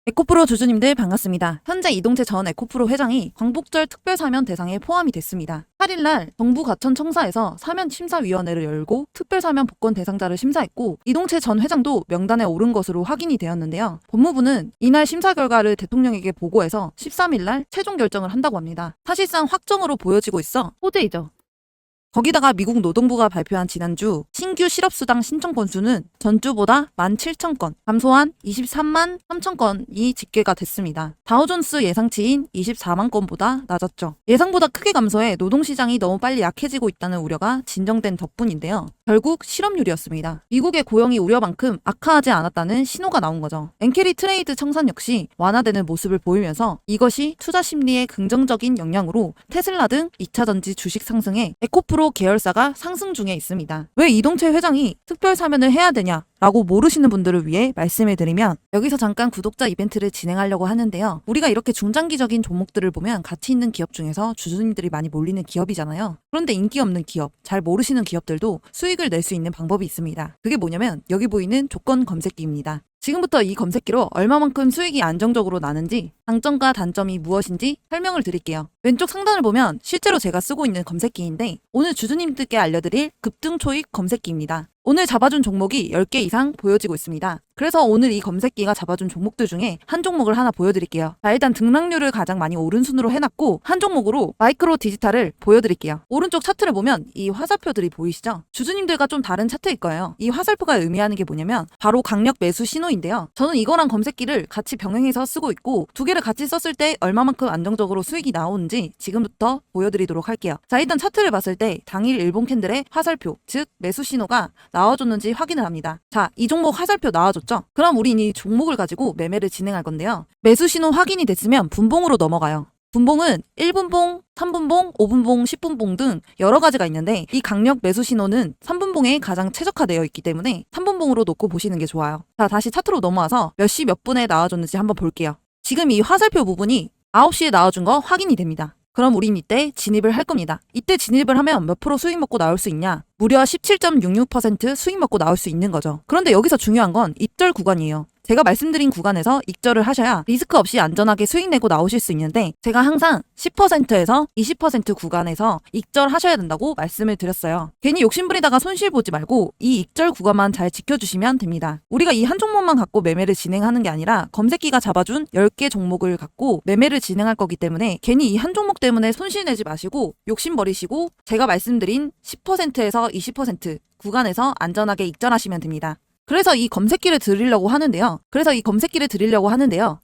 에코프로 주주님들 반갑습니다. 현재 이동채 전 에코프로 회장이 광복절 특별사면 대상에 포함이 됐습니다. 8일날 정부 가천청사에서 사면심사위원회를 열고 특별사면 복권 대상자를 심사했고 이동채 전 회장도 명단에 오른 것으로 확인이 되었는데요. 법무부는 이날 심사 결과를 대통령에게 보고해서 13일날 최종 결정을 한다고 합니다. 사실상 확정으로 보여지고 있어 호재이죠. 거기다가 미국 노동부가 발표한 지난주 신규 실업수당 신청 건수는 전주보다 17,000건, 감소한 23만 3천 건이 집계가 됐습니다. 다우존스 예상치인 24만 건보다 낮았죠. 예상보다 크게 감소해 노동시장이 너무 빨리 약해지고 있다는 우려가 진정된 덕분인데요. 결국 실업률이었습니다. 미국의 고용이 우려만큼 악화하지 않았다는 신호가 나온 거죠. 엔캐리 트레이드 청산 역시 완화되는 모습을 보이면서 이것이 투자 심리에 긍정적인 영향으로 테슬라 등 2차전지 주식 상승에 에코프로 계열사가 상승 중에 있습니다. 왜 이동채 회장이 특별 사면을 해야 되냐? 라고 모르시는 분들을 위해 말씀을 드리면 여기서 잠깐 구독자 이벤트를 진행하려고 하는데요. 우리가 이렇게 중장기적인 종목들을 보면 가치 있는 기업 중에서 주주님들이 많이 몰리는 기업이잖아요. 그런데 인기 없는 기업, 잘 모르시는 기업들도 수익을 낼 수 있는 방법이 있습니다. 그게 뭐냐면 여기 보이는 조건 검색기입니다. 지금부터 이 검색기로 얼마만큼 수익이 안정적으로 나는지 장점과 단점이 무엇인지 설명을 드릴게요. 왼쪽 상단을 보면 실제로 제가 쓰고 있는 검색기인데 오늘 주주님들께 알려드릴 급등 초입 검색기입니다. 오늘 잡아준 종목이 10개 이상 보여지고 있습니다. 그래서 오늘 이 검색기가 잡아준 종목들 중에 한 종목을 하나 보여드릴게요. 자, 일단 등락률을 가장 많이 오른 순으로 해놨고 한 종목으로 마이크로 디지털을 보여드릴게요. 오른쪽 차트를 보면 이 화살표들이 보이시죠? 주주님들과 좀 다른 차트일 거예요. 이 화살표가 의미하는 게 뭐냐면 바로 강력 매수 신호인데요. 저는 이거랑 검색기를 같이 병행해서 쓰고 있고 두 개를 같이 썼을 때 얼마만큼 안정적으로 수익이 나오는지 지금부터 보여드리도록 할게요. 자, 일단 차트를 봤을 때 당일 일본 캔들의 화살표, 즉 매수 신호가 나와줬는지 확인을 합니다. 자, 이 종목 화살표 나와줬죠? 그럼 우린 이 종목을 가지고 매매를 진행할 건데요. 매수 신호 확인이 됐으면 분봉으로 넘어가요. 분봉은 1분봉, 3분봉, 5분봉, 10분봉 등 여러 가지가 있는데 이 강력 매수 신호는 3분봉에 가장 최적화되어 있기 때문에 3분봉으로 놓고 보시는 게 좋아요. 자, 다시 차트로 넘어와서 몇 시 몇 분에 나와줬는지 한번 볼게요. 지금 이 화살표 부분이 9시에 나와준 거 확인이 됩니다. 그럼 우린 이때 진입을 할 겁니다. 이때 진입을 하면 몇 프로 수익 먹고 나올 수 있냐? 무려 17.66% 수익 먹고 나올 수 있는 거죠. 그런데 여기서 중요한 건 입절 구간이에요. 제가 말씀드린 구간에서 익절을 하셔야 리스크 없이 안전하게 수익 내고 나오실 수 있는데 제가 항상 10%에서 20% 구간에서 익절하셔야 된다고 말씀을 드렸어요. 괜히 욕심부리다가 손실 보지 말고 이 익절 구간만 잘 지켜주시면 됩니다. 우리가 이 한 종목만 갖고 매매를 진행하는 게 아니라 검색기가 잡아준 10개 종목을 갖고 매매를 진행할 거기 때문에 괜히 이 한 종목 때문에 손실 내지 마시고 욕심 버리시고 제가 말씀드린 10%에서 20% 구간에서 안전하게 익절하시면 됩니다. 그래서 이 검색기를 드리려고 하는데요.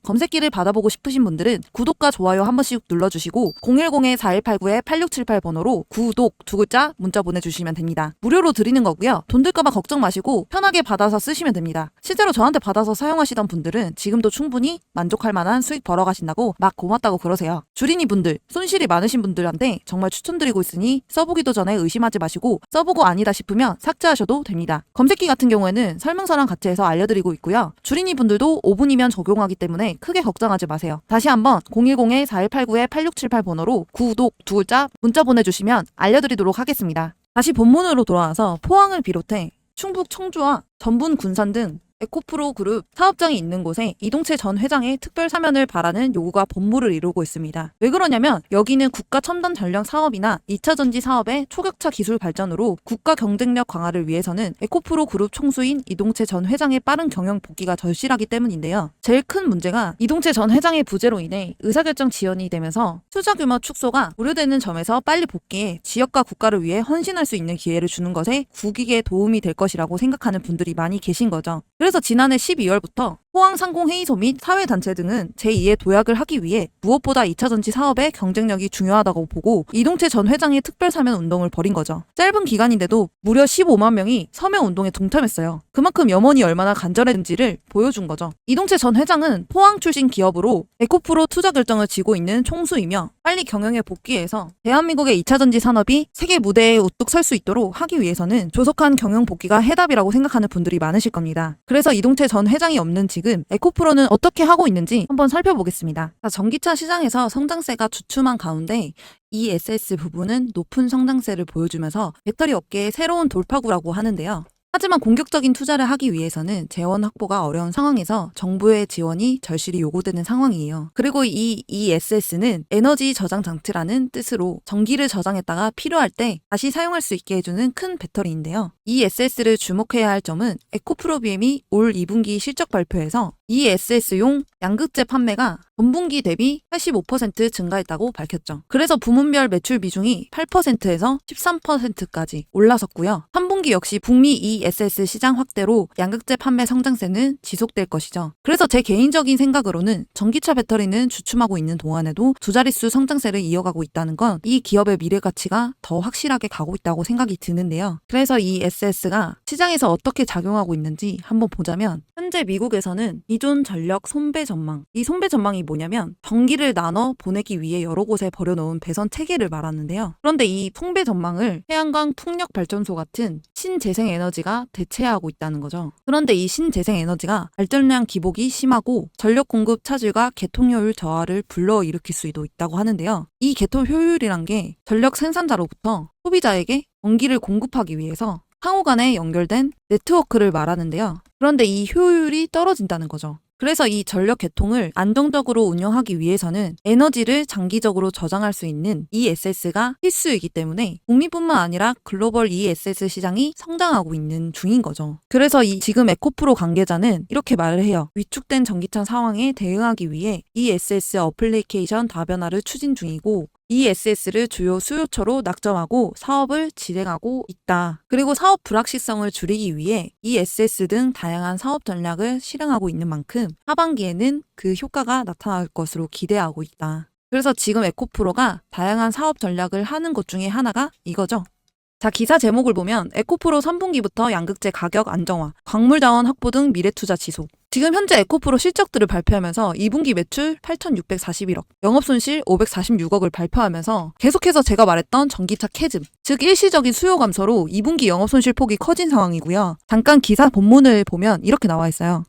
검색기를 받아보고 싶으신 분들은 구독과 좋아요 한 번씩 눌러주시고 010-4189-8678 번호로 구독 두 글자 문자 보내주시면 됩니다. 무료로 드리는 거고요. 돈 들까봐 걱정 마시고 편하게 받아서 쓰시면 됩니다. 실제로 저한테 받아서 사용하시던 분들은 지금도 충분히 만족할 만한 수익 벌어가신다고 막 고맙다고 그러세요. 주린이 분들, 손실이 많으신 분들한테 정말 추천드리고 있으니 써보기도 전에 의심하지 마시고 써보고 아니다 싶으면 삭제하셔도 됩니다. 검색기 같은 경우에는 설명서랑 같이 해서 알려드리고 있고요. 주린이 분들도 5분이면 적용하기 때문에 크게 걱정하지 마세요. 다시 한번 010-4189-8678 번호로 구독 두 글자 문자 보내주시면 알려드리도록 하겠습니다. 다시 본문으로 돌아와서 포항을 비롯해 충북 청주와 전분 군산 등 에코프로 그룹 사업장이 있는 곳에 이동채 전 회장의 특별 사면을 바라는 요구가 본물을 이루고 있습니다. 왜 그러냐면 여기는 국가 첨단 전력 사업이나 2차 전지 사업의 초격차 기술 발전으로 국가 경쟁력 강화를 위해서는 에코프로 그룹 총수인 이동채 전 회장의 빠른 경영 복귀가 절실하기 때문인데요. 제일 큰 문제가 이동채 전 회장의 부재로 인해 의사결정 지연이 되면서 투자 규모 축소가 우려되는 점에서 빨리 복귀해 지역과 국가를 위해 헌신할 수 있는 기회를 주는 것에 국익에 도움이 될 것이라고 생각하는 분들이 많이 계신 거죠. 그래서 지난해 12월부터 포항상공회의소 및 사회단체 등은 제2의 도약을 하기 위해 무엇보다 2차전지 사업의 경쟁력이 중요하다고 보고 이동채 전 회장의 특별사면 운동을 벌인 거죠. 짧은 기간인데도 무려 15만 명이 서면 운동에 동참했어요. 그만큼 염원이 얼마나 간절했는지를 보여준 거죠. 이동채 전 회장은 포항 출신 기업으로 에코프로 투자 결정을 쥐고 있는 총수이며 빨리 경영에 복귀해서 대한민국의 2차전지 산업이 세계 무대에 우뚝 설 수 있도록 하기 위해서는 조속한 경영 복귀가 해답이라고 생각하는 분들이 많으실 겁니다. 그래서 이동채 전 회장이 없는 지금 에코프로는 어떻게 하고 있는지 한번 살펴보겠습니다. 전기차 시장에서 성장세가 주춤한 가운데 ESS 부분은 높은 성장세를 보여주면서 배터리 업계의 새로운 돌파구라고 하는데요. 하지만 공격적인 투자를 하기 위해서는 재원 확보가 어려운 상황에서 정부의 지원이 절실히 요구되는 상황이에요. 그리고 이 ESS는 에너지 저장 장치라는 뜻으로 전기를 저장했다가 필요할 때 다시 사용할 수 있게 해주는 큰 배터리인데요. ESS를 주목해야 할 점은 에코프로비엠이 올 2분기 실적 발표에서 ESS용 양극재 판매가 전분기 대비 85% 증가했다고 밝혔죠. 그래서 부문별 매출 비중이 8%에서 13%까지 올라섰고요. 3분기 역시 북미 ESS 시장 확대로 양극재 판매 성장세는 지속될 것이죠. 그래서 제 개인적인 생각으로는 전기차 배터리는 주춤하고 있는 동안에도 두 자릿수 성장세를 이어가고 있다는 건 이 기업의 미래 가치가 더 확실하게 가고 있다고 생각이 드는데요. 그래서 이 ESS가 시장에서 어떻게 작용하고 있는지 한번 보자면 현재 미국에서는 기존 전력 손배 전망, 이 손배 전망이 뭐냐면 전기를 나눠 보내기 위해 여러 곳에 버려놓은 배선 체계를 말하는데요. 그런데 이 손배 전망을 태양광 풍력 발전소 같은 신재생 에너지가 대체하고 있다는 거죠. 그런데 이 신재생 에너지가 발전량 기복이 심하고 전력 공급 차질과 개통 효율 저하를 불러일으킬 수도 있다고 하는데요. 이 개통 효율이란 게 전력 생산자로부터 소비자에게 전기를 공급하기 위해서 상호 간에 연결된 네트워크를 말하는데요. 그런데 이 효율이 떨어진다는 거죠. 그래서 이 전력 개통을 안정적으로 운영하기 위해서는 에너지를 장기적으로 저장할 수 있는 ESS가 필수이기 때문에 국민뿐만 아니라 글로벌 ESS 시장이 성장하고 있는 중인 거죠. 그래서 지금 에코프로 관계자는 이렇게 말을 해요. 위축된 전기차 상황에 대응하기 위해 ESS 어플리케이션 다변화를 추진 중이고 ESS를 주요 수요처로 낙점하고 사업을 진행하고 있다. 그리고 사업 불확실성을 줄이기 위해 ESS 등 다양한 사업 전략을 실행하고 있는 만큼 하반기에는 그 효과가 나타날 것으로 기대하고 있다. 그래서 지금 에코프로가 다양한 사업 전략을 하는 것 중에 하나가 이거죠. 자, 기사 제목을 보면 에코프로 3분기부터 양극재 가격 안정화, 광물자원 확보 등 미래투자 지속. 지금 현재 에코프로 실적들을 발표하면서 2분기 매출 8,641억, 영업손실 546억을 발표하면서 계속해서 제가 말했던 전기차 캐즘, 즉 일시적인 수요 감소로 2분기 영업손실 폭이 커진 상황이고요. 잠깐 기사 본문을 보면 이렇게 나와 있어요.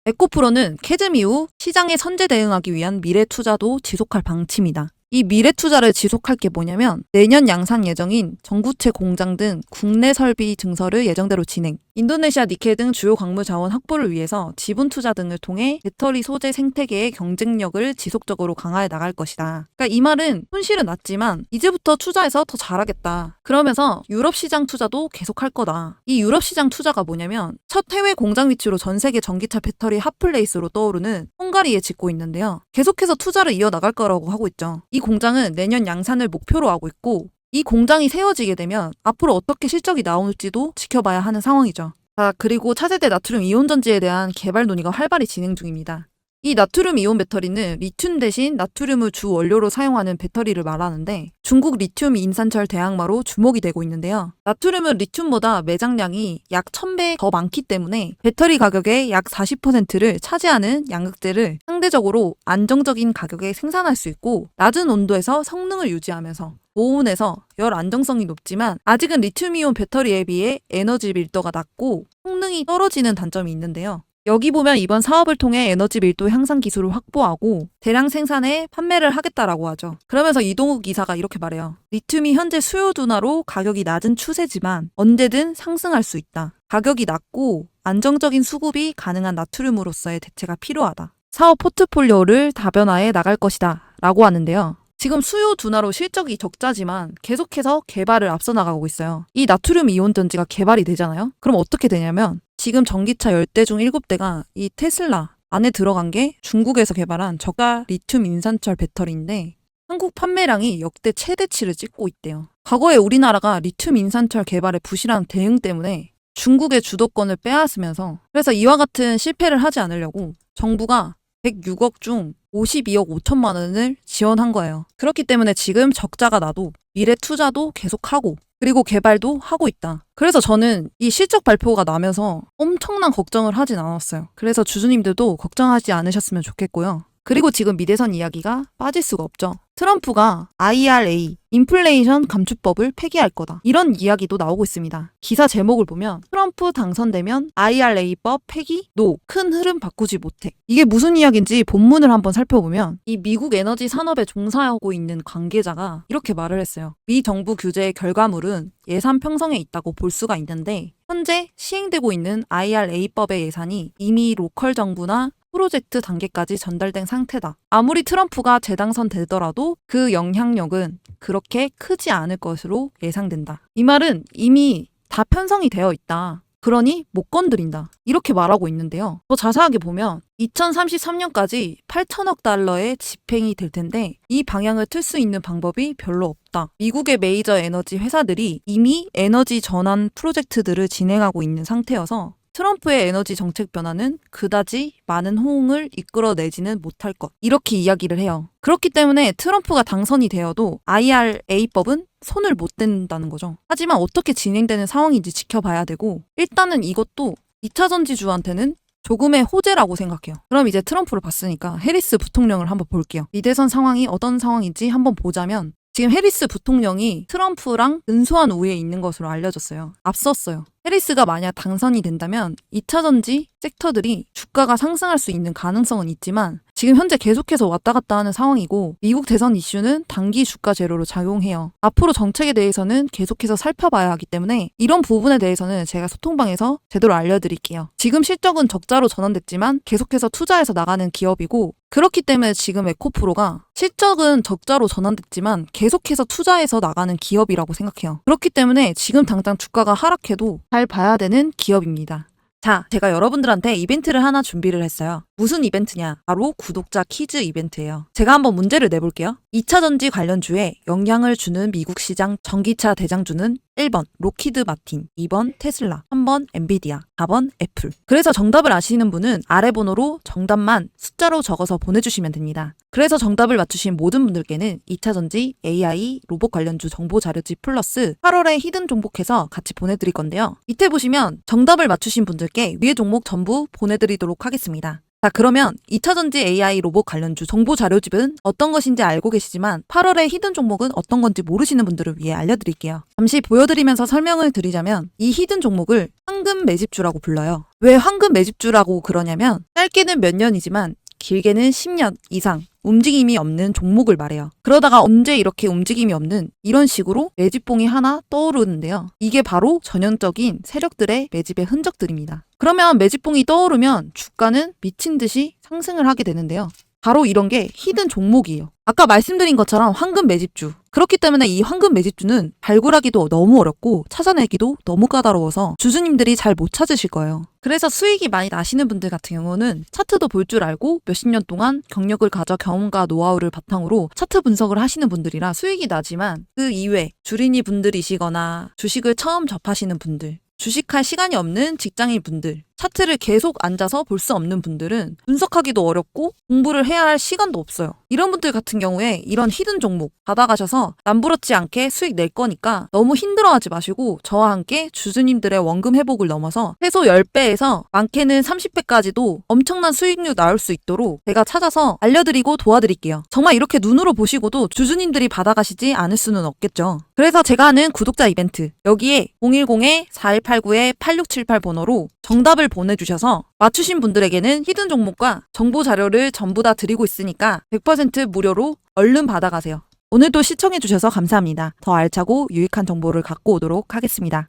에코프로는 캐즘 이후 시장에 선제 대응하기 위한 미래 투자도 지속할 방침이다. 이 미래 투자를 지속할 게 뭐냐면 내년 양산 예정인 전구체 공장 등 국내 설비 증설을 예정대로 진행, 인도네시아 니켈 등 주요 광물 자원 확보를 위해서 지분 투자 등을 통해 배터리 소재 생태계의 경쟁력을 지속적으로 강화해 나갈 것이다. 그러니까 이 말은 손실은 났지만 이제부터 투자해서 더 잘하겠다. 그러면서 유럽 시장 투자도 계속할 거다. 이 유럽 시장 투자가 뭐냐면 첫 해외 공장 위치로 전 세계 전기차 배터리 핫플레이스로 떠오르는 헝가리에 짓고 있는데요. 계속해서 투자를 이어나갈 거라고 하고 있죠. 이 공장은 내년 양산을 목표로 하고 있고 이 공장이 세워지게 되면 앞으로 어떻게 실적이 나올지도 지켜봐야 하는 상황이죠. 자, 그리고 차세대 나트륨 이온 전지에 대한 개발 논의가 활발히 진행 중입니다. 이 나트륨 이온 배터리는 리튬 대신 나트륨을 주 원료로 사용하는 배터리를 말하는데 중국 리튬 인산철 대항마로 주목이 되고 있는데요. 나트륨은 리튬보다 매장량이 약 1000배 더 많기 때문에 배터리 가격의 약 40%를 차지하는 양극재를 상대적으로 안정적인 가격에 생산할 수 있고 낮은 온도에서 성능을 유지하면서 고온에서 열 안정성이 높지만 아직은 리튬이온 배터리에 비해 에너지 밀도가 낮고 성능이 떨어지는 단점이 있는데요. 여기 보면 이번 사업을 통해 에너지 밀도 향상 기술을 확보하고 대량 생산해 판매를 하겠다라고 하죠. 그러면서 이동욱 이사가 이렇게 말해요. 리튬이 현재 수요 둔화로 가격이 낮은 추세지만 언제든 상승할 수 있다. 가격이 낮고 안정적인 수급이 가능한 나트륨으로서의 대체가 필요하다. 사업 포트폴리오를 다변화해 나갈 것이다 라고 하는데요. 지금 수요 둔화로 실적이 적자지만 계속해서 개발을 앞서 나가고 있어요. 이 나트륨 이온 전지가 개발이 되잖아요. 그럼 어떻게 되냐면 지금 전기차 10대 중 7대가 이 테슬라 안에 들어간 게 중국에서 개발한 저가 리튬 인산철 배터리인데 한국 판매량이 역대 최대치를 찍고 있대요. 과거에 우리나라가 리튬 인산철 개발의 부실한 대응 때문에 중국의 주도권을 빼앗으면서 그래서 이와 같은 실패를 하지 않으려고 정부가 106억 중 52억 5천만 원을 지원한 거예요. 그렇기 때문에 지금 적자가 나도 미래 투자도 계속하고 그리고 개발도 하고 있다. 그래서 저는 이 실적 발표가 나면서 엄청난 걱정을 하진 않았어요. 그래서 주주님들도 걱정하지 않으셨으면 좋겠고요. 그리고 지금 미대선 이야기가 빠질 수가 없죠. 트럼프가 IRA, 인플레이션 감축법을 폐기할 거다. 이런 이야기도 나오고 있습니다. 기사 제목을 보면 트럼프 당선되면 IRA법 폐기? 노. 큰 흐름 바꾸지 못해. 이게 무슨 이야기인지 본문을 한번 살펴보면 이 미국 에너지 산업에 종사하고 있는 관계자가 이렇게 말을 했어요. 미 정부 규제의 결과물은 예산 편성에 있다고 볼 수가 있는데 현재 시행되고 있는 IRA법의 예산이 이미 로컬 정부나 프로젝트 단계까지 전달된 상태다. 아무리 트럼프가 재당선되더라도 그 영향력은 그렇게 크지 않을 것으로 예상된다. 이 말은 이미 다 편성이 되어 있다. 그러니 못 건드린다. 이렇게 말하고 있는데요. 더 자세하게 보면 2033년까지 8천억 달러의 집행이 될 텐데 이 방향을 틀 수 있는 방법이 별로 없다. 미국의 메이저 에너지 회사들이 이미 에너지 전환 프로젝트들을 진행하고 있는 상태여서 트럼프의 에너지 정책 변화는 그다지 많은 호응을 이끌어내지는 못할 것. 이렇게 이야기를 해요. 그렇기 때문에 트럼프가 당선이 되어도 IRA법은 손을 못 댄다는 거죠. 하지만 어떻게 진행되는 상황인지 지켜봐야 되고 일단은 이것도 2차 전지주한테는 조금의 호재라고 생각해요. 그럼 이제 트럼프를 봤으니까 해리스 부통령을 한번 볼게요. 이 대선 상황이 어떤 상황인지 한번 보자면 지금 해리스 부통령이 트럼프랑 근소한 우위에 있는 것으로 알려졌어요. 앞섰어요. 해리스가 만약 당선이 된다면 2차 전지 섹터들이 주가가 상승할 수 있는 가능성은 있지만 지금 현재 계속해서 왔다 갔다 하는 상황이고 미국 대선 이슈는 단기 주가 재료로 작용해요. 앞으로 정책에 대해서는 계속해서 살펴봐야 하기 때문에 이런 부분에 대해서는 제가 소통방에서 제대로 알려드릴게요. 지금 실적은 적자로 전환됐지만 계속해서 투자해서 나가는 기업이고 그렇기 때문에 지금 에코프로가 실적은 적자로 전환됐지만 계속해서 투자해서 나가는 기업이라고 생각해요. 그렇기 때문에 지금 당장 주가가 하락해도 잘 봐야 되는 기업입니다. 자, 제가 여러분들한테 이벤트를 하나 준비를 했어요. 무슨 이벤트냐? 바로 구독자 퀴즈 이벤트예요. 제가 한번 문제를 내볼게요. 2차 전지 관련주에 영향을 주는 미국 시장 전기차 대장주는 1번 록히드 마틴, 2번 테슬라, 3번 엔비디아, 4번 애플. 그래서 정답을 아시는 분은 아래 번호로 정답만 숫자로 적어서 보내주시면 됩니다. 그래서 정답을 맞추신 모든 분들께는 2차 전지, AI, 로봇 관련주 정보 자료집 플러스 8월에 히든 종목해서 같이 보내드릴 건데요. 밑에 보시면 정답을 맞추신 분들께 위의 종목 전부 보내드리도록 하겠습니다. 자, 그러면 2차 전지 AI 로봇 관련주 정보 자료집은 어떤 것인지 알고 계시지만 8월에 히든 종목은 어떤 건지 모르시는 분들을 위해 알려드릴게요. 잠시 보여드리면서 설명을 드리자면 이 히든 종목을 황금 매집주라고 불러요. 왜 황금 매집주라고 그러냐면 짧게는 몇 년이지만 길게는 10년 이상 움직임이 없는 종목을 말해요. 그러다가 언제 이렇게 움직임이 없는 이런 식으로 매집봉이 하나 떠오르는데요. 이게 바로 전형적인 세력들의 매집의 흔적들입니다. 그러면 매집봉이 떠오르면 주가는 미친 듯이 상승을 하게 되는데요. 바로 이런 게 히든 종목이에요. 아까 말씀드린 것처럼 황금 매집주. 그렇기 때문에 이 황금 매집주는 발굴하기도 너무 어렵고 찾아내기도 너무 까다로워서 주주님들이 잘 못 찾으실 거예요. 그래서 수익이 많이 나시는 분들 같은 경우는 차트도 볼 줄 알고 몇십 년 동안 경력을 가져 경험과 노하우를 바탕으로 차트 분석을 하시는 분들이라 수익이 나지만 그 이외 주린이 분들이시거나 주식을 처음 접하시는 분들, 주식할 시간이 없는 직장인 분들, 차트를 계속 앉아서 볼 수 없는 분들은 분석하기도 어렵고 공부를 해야 할 시간도 없어요. 이런 분들 같은 경우에 이런 히든 종목 받아가셔서 남부럽지 않게 수익 낼 거니까 너무 힘들어하지 마시고 저와 함께 주주님들의 원금 회복을 넘어서 최소 10배에서 많게는 30배까지도 엄청난 수익률 나올 수 있도록 제가 찾아서 알려드리고 도와드릴게요. 정말 이렇게 눈으로 보시고도 주주님들이 받아가시지 않을 수는 없겠죠. 그래서 제가 하는 구독자 이벤트 여기에 010-4189-8678 번호로 정답을 보내주셔서 맞추신 분들에게는 히든 종목과 정보 자료를 전부 다 드리고 있으니까 100% 무료로 얼른 받아가세요. 오늘도 시청해주셔서 감사합니다. 더 알차고 유익한 정보를 갖고 오도록 하겠습니다.